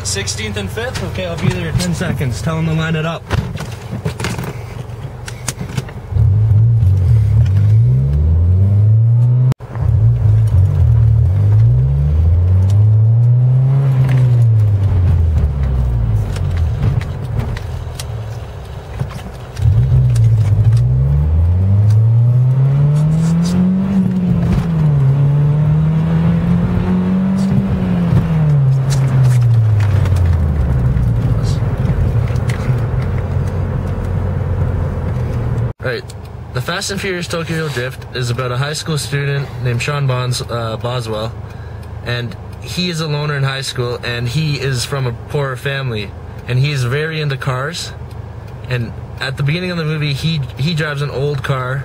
what, 16th and 5th? Okay, I'll be there in 10 seconds. Tell them to line it up. Right. The Fast and Furious Tokyo Drift is about a high school student named Sean Boswell, and he is a loner in high school, and he is from a poorer family, and he's very into cars. And at the beginning of the movie, he drives an old car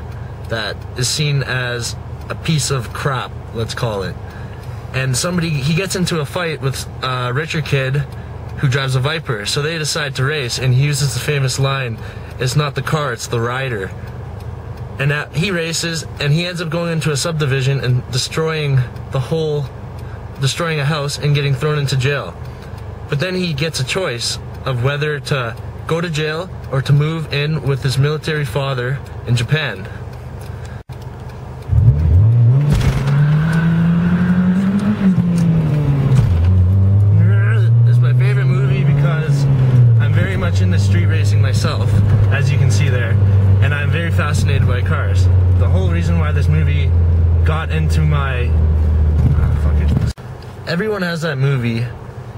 that is seen as a piece of crap, let's call it. And he gets into a fight with a richer kid who drives a Viper, so they decide to race, and he uses the famous line, "It's not the car, it's the rider." And he races, and he ends up going into a subdivision and destroying a house and getting thrown into jail. But then he gets a choice of whether to go to jail or to move in with his military father in Japan. It's my favorite movie because I'm very much into street racing myself, as you can see there. And I'm very fascinated by cars. The whole reason why this movie got into my... Everyone has that movie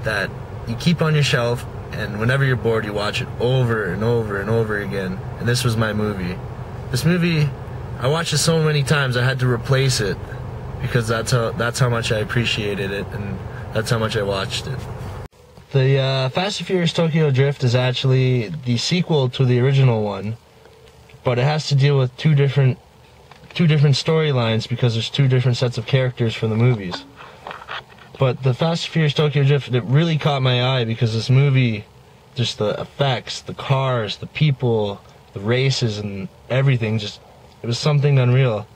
that you keep on your shelf, and whenever you're bored, you watch it over and over and over again. And this was my movie. This movie, I watched it so many times I had to replace it because that's how much I appreciated it, and that's how much I watched it. The Fast and Furious Tokyo Drift is actually the sequel to the original one. But it has to deal with two different storylines because there's two different sets of characters for the movies. But the Fast and Furious Tokyo Drift, it really caught my eye because this movie, just the effects, the cars, the people, the races, and everything, it was something unreal.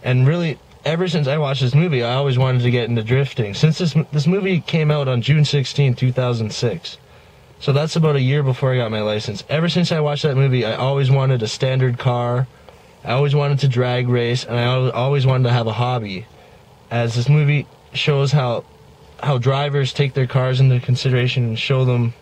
And really, ever since I watched this movie, I always wanted to get into drifting. Since this movie came out on June 16, 2006. So that's about a year before I got my license. Ever since I watched that movie, I always wanted a standard car, I always wanted to drag race, and I always wanted to have a hobby. As this movie shows how drivers take their cars into consideration and show them